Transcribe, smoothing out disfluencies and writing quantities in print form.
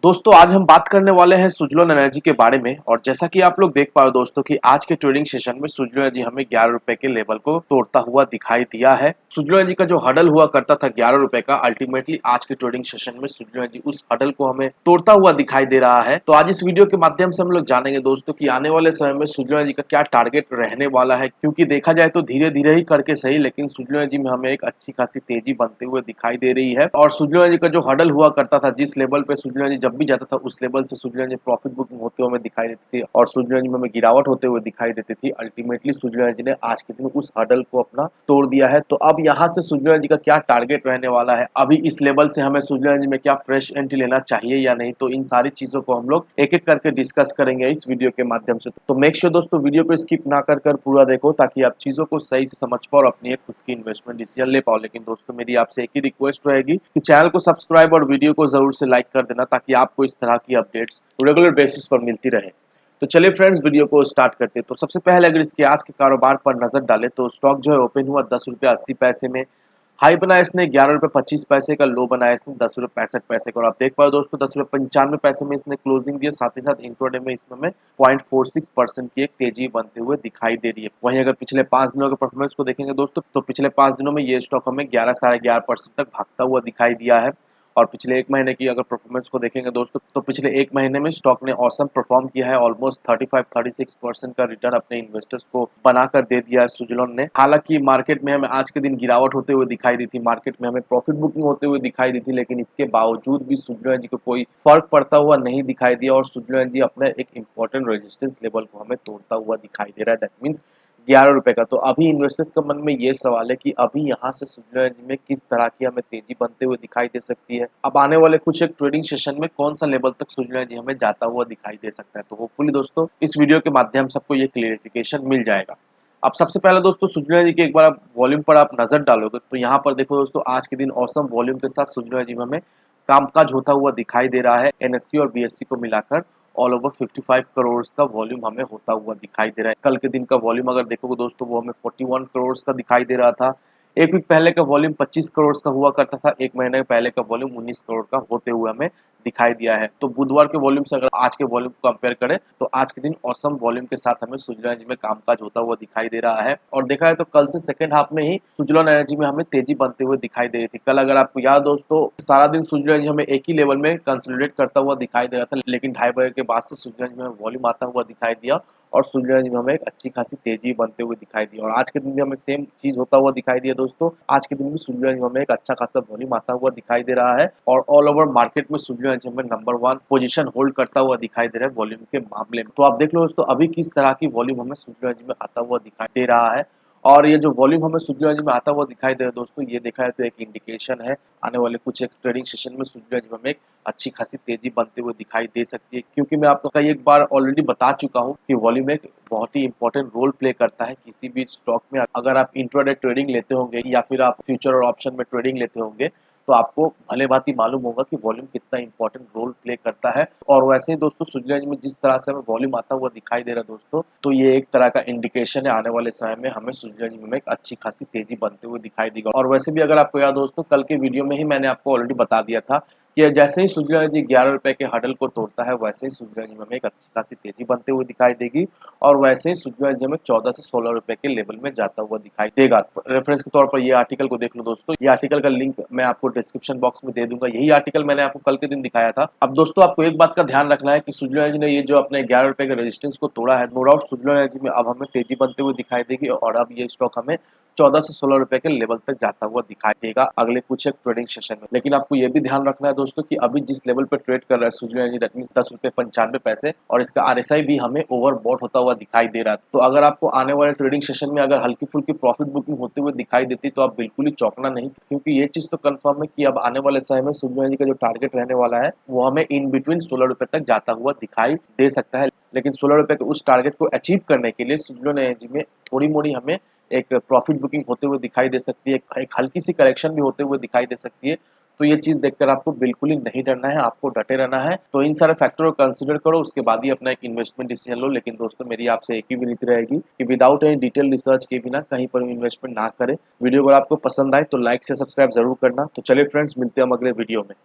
दोस्तों आज हम बात करने वाले हैं सुजलोन एनर्जी के बारे में। और जैसा कि आप लोग देख पा रहे हो दोस्तों कि आज के ट्रेडिंग सेशन में सुजलोन एनर्जी हमें 11 रुपए के लेवल को तोड़ता हुआ दिखाई दिया है। सुजलोन एनर्जी का जो हडल हुआ करता था 11 रुपए का, अल्टीमेटली आज के ट्रेडिंग सेशन में सुजलोन एनर्जी उस हडल को हमें तोड़ता हुआ दिखाई दे रहा है। तो आज इस वीडियो के माध्यम से हम लोग जानेंगे दोस्तों कि आने वाले समय में सुजलोन एनर्जी का क्या टारगेट रहने वाला है, क्योंकि देखा जाए तो धीरे धीरे ही करके सही, लेकिन सुजलोन एनर्जी में हमें एक अच्छी खासी तेजी बनते हुए दिखाई दे रही है। और सुजलोन एनर्जी का जो हडल हुआ करता था, जिस लेवल पे सुजलोन एनर्जी जब भी जाता था उस लेवल से सुजलोन एनर्जी प्रॉफिट बुकिंग होते हुए हमें दिखाई देती थी और सुजलोन एनर्जी में हमें गिरावट होते हुए दिखाई देती थी। अल्टीमेटली सुजलोन एनर्जी ने आज के दिन उस हडल को अपना तोड़ दिया है। तो अब यहाँ से सुजलोन एनर्जी का क्या टारगेट रहने वाला है, अभी इस लेवल से हमें सुजलोन एनर्जी में क्या फ्रेश एंट्री लेना चाहिए या नहीं, तो इन सारी चीजों को हम लोग एक एक करके डिस्कस करेंगे इस वीडियो के माध्यम से। तो मेक श्योर दोस्तों वीडियो को स्किप ना कर पूरा देखो, ताकि आप चीजों को सही से समझ पाओ और अपनी एक खुद की इन्वेस्टमेंट डिसीजन ले पाओ। लेकिन दोस्तों मेरी आपसे एक ही रिक्वेस्ट रहेगी कि चैनल को सब्सक्राइब और वीडियो को जरूर से लाइक कर देना, ताकि आपको इस तरह की अपडेट्स रेगुलर बेसिस पर मिलती रहे। तो चलिए फ्रेंड्स वीडियो को स्टार्ट करते हैं। तो सबसे पहले अगर इसके आज के कारोबार पर नजर डालें तो स्टॉक जो है ओपन हुआ 10 रुपये 80 पैसे में, हाई बनाया इसने 11 रुपये 25 पैसे का, लो बनाया इसने 10 रुपये 65 पैसे का। और आप देख पा रहे हो दोस्तों 10 रुपये 95 पैसे में इसने क्लोजिंग दिया। साथ ही साथ इंट्राडे में इसमें हमें 0.46% की एक तेजी बनते हुए दिखाई दे रही है। वहीं अगर पिछले 5 दिनों के परफॉर्मेंस को देखेंगे दोस्तों, तो पिछले 5 दिनों में ये स्टॉक हमें 11 साढ़े 11% तक भागता हुआ दिखाई दिया है। और पिछले एक महीने की अगर परफॉर्मेंस को देखेंगे दोस्तों, तो पिछले एक महीने में स्टॉक ने ऑसम परफॉर्म किया है। ऑलमोस्ट 35-36% का रिटर्न अपने इन्वेस्टर्स को बनाकर दे दिया है सुजलोन ने। हालांकि मार्केट में हमें आज के दिन गिरावट होते हुए दिखाई दी थी, मार्केट में हमें प्रॉफिट बुकिंग होते हुए दिखाई दी थी, लेकिन इसके बावजूद भी सुजलोन जी को कोई फर्क पड़ता हुआ नहीं दिखाई दिया और सुजलोन जी अपने एक इंपॉर्टेंट रेजिस्टेंस लेवल को हमें तोड़ता हुआ दिखाई दे रहा है। दैट मीन्स 11 रुपए का। तो अभी इन्वेस्टर्स के मन में ये सवाल है कि अभी यहाँ से सुजलोन एनर्जी में किस तरह की हमें तेजी बनते हुए दिखाई दे सकती है। अब आने वाले कुछ एक ट्रेडिंग सेशन में कौन सा लेवल तक सुजलोन एनर्जी हमें जाता हुआ दिखाई दे सकता है। तो होपफुली दोस्तों इस वीडियो के माध्यम से आपको ये क्लियरिफिकेशन मिल जाएगा। अब सबसे पहले दोस्तों सुजलोन एनर्जी के एक बार आप वॉल्यूम पर आप नजर डालोगे तो यहाँ पर देखो दोस्तों, आज के दिन औसम वॉल्यूम के साथ सुजलोन एनर्जी में हमें कामकाज होता हुआ दिखाई दे रहा है। एनएससी और बीएससी को मिलाकर ऑल ओवर 55 करोड़ का वॉल्यूम हमें होता हुआ दिखाई दे रहा है। कल के दिन का वॉल्यूम अगर देखोगे दोस्तों, वो हमें 41 करोड़ का दिखाई दे रहा था। एक वीक पहले का वॉल्यूम 25 करोड़ का हुआ करता था, एक महीने पहले का वॉल्यूम 19 करोड़ का होते हुए हमें दिखाई दिया है। तो बुधवार के वॉल्यूम से अगर आज के वॉल्यूम को कंपेयर करें तो आज के दिन औसम वॉल्यूम के साथ हमें सुजलोन एनर्जी में कामकाज होता हुआ दिखाई दे रहा है। और देखा है तो कल से सेकंड हाफ में ही सुजलोन एनर्जी में हमें तेजी बनते हुए दिखाई दे रही थी। कल अगर आपको याद दोस्तों, सारा दिन सुजलोन एनर्जी हमें एक ही लेवल में कंसोलिडेट करता हुआ दिखाई दे रहा था, लेकिन 2:30 बजे के बाद से सुजलोन एनर्जी में वॉल्यूम आता हुआ दिखाई दिया और सुजलोन एनर्जी में हमें एक अच्छी खासी तेजी बनते हुए दिखाई दी। और आज के दिन भी हमें सेम चीज होता हुआ दिखाई दिया दोस्तों। आज के दिन भी सुजलोन एनर्जी में हमें एक अच्छा खासा वॉल्यूम आता हुआ दिखाई दे रहा है और ऑल ओवर मार्केट में सुजलोन एनर्जी हमें नंबर 1 पोजीशन होल्ड करता हुआ दिखाई दे रहा है वॉल्यूम के मामले में। तो आप देख लो दोस्तों अभी किस तरह की वॉल्यूम हमें सुजलोन एनर्जी में आता हुआ दिखाई दे रहा है। और ये जो वॉल्यूम हमें सुजलोन एनर्जी में आता हुआ दिखाई दे रहा है दोस्तों, ये देखा है तो एक इंडिकेशन है आने वाले कुछ एक ट्रेडिंग सेशन में सुजलोन एनर्जी में हमें एक अच्छी खासी तेजी बनते हुए दिखाई दे सकती है। क्योंकि मैं आपको कई एक बार ऑलरेडी बता चुका हूँ कि वॉल्यूम एक बहुत ही इंपॉर्टेंट रोल प्ले करता है किसी भी स्टॉक में। अगर आप इंट्राडे ट्रेडिंग लेते होंगे या फिर आप फ्यूचर और ऑप्शन में ट्रेडिंग लेते होंगे, तो आपको भले बात ही मालूम होगा कि वॉल्यूम कितना इंपॉर्टेंट रोल प्ले करता है। और वैसे ही दोस्तों सुजलोन एनर्जी में जिस तरह से हमें वॉल्यूम आता हुआ दिखाई दे रहा है दोस्तों, तो ये एक तरह का इंडिकेशन है आने वाले समय में हमें सुजलोन एनर्जी में एक अच्छी खासी तेजी बनते हुए दिखाई देगा। और वैसे भी अगर आपको याद दोस्तों, कल के वीडियो में ही मैंने आपको ऑलरेडी बता दिया था कि जैसे ही सुजलोन एनर्जी 11 रुपए के हडल को तोड़ता है, वैसे ही सुजलोन एनर्जी में हमें एक अच्छी खासी तेजी बनते हुए दिखाई देगी और वैसे ही सुजलोन एनर्जी में 14 से 16 रुपए के लेवल में जाता हुआ दिखाई देगा। रेफरेंस के तौर पर ये आर्टिकल को देख लो दोस्तों, ये आर्टिकल का लिंक मैं आपको डिस्क्रिप्शन बॉक्स में दे दूंगा। यही आर्टिकल मैंने आपको कल के दिन दिखाया था। अब दोस्तों आपको एक बात का ध्यान रखना है कि सुजलोन एनर्जी ने ये जो अपने 11 रुपए के रेजिस्टेंस को तोड़ा है, नो डाउट सुजलोन एनर्जी में अब हमें तेजी बनते हुए दिखाई देगी और अब ये स्टॉक हमें 14 से 16 रुपए के लेवल तक जाता हुआ दिखाई देगा अगले कुछ एक ट्रेडिंग सेशन में। लेकिन आपको ये भी ध्यान रखना है दोस्तों कि अभी जिस लेवल पे ट्रेड कर रहा है सुजलोन एनर्जी, दैट मींस 10 रुपए 95 पैसे, और इसका आरएसआई भी हमें ओवरबॉट होता हुआ दिखाई दे रहा है। तो अगर आपको आने वाले ट्रेडिंग सेशन में अगर हल्की फुल्की प्रॉफिट बुकिंग होते हुए दिखाई देती तो आप बिल्कुल ही चौंकना नहीं, क्योंकि ये चीज तो कंफर्म है कि अब आने वाले समय में सुजलोन एनर्जी का जो टारगेट रहने वाला है वो हमें इन बिटवीन 16 रुपए तक जाता हुआ दिखाई दे सकता है। लेकिन 16 रुपए के उस टारगेट को अचीव करने के लिए सुजलोन एनर्जी में थोड़ी मोड़ी हमें एक प्रॉफिट बुकिंग होते हुए दिखाई दे सकती है, एक हल्की सी करेक्शन भी होते हुए दिखाई दे सकती है। तो ये चीज देखकर आपको बिल्कुल ही नहीं डरना है, आपको डटे रहना है। तो इन सारे फैक्टर को कंसीडर करो, उसके बाद ही अपना एक इन्वेस्टमेंट डिसीजन लो। लेकिन दोस्तों मेरी आपसे एक ही विनती रहेगी कि विदाउट एनी डिटेल रिसर्च के बिना कहीं पर इन्वेस्टमेंट ना करें। वीडियो अगर आपको पसंद आए तो लाइक से सब्सक्राइब जरूर करना। तो चलिए फ्रेंड्स, मिलते हैं हम अगले वीडियो में।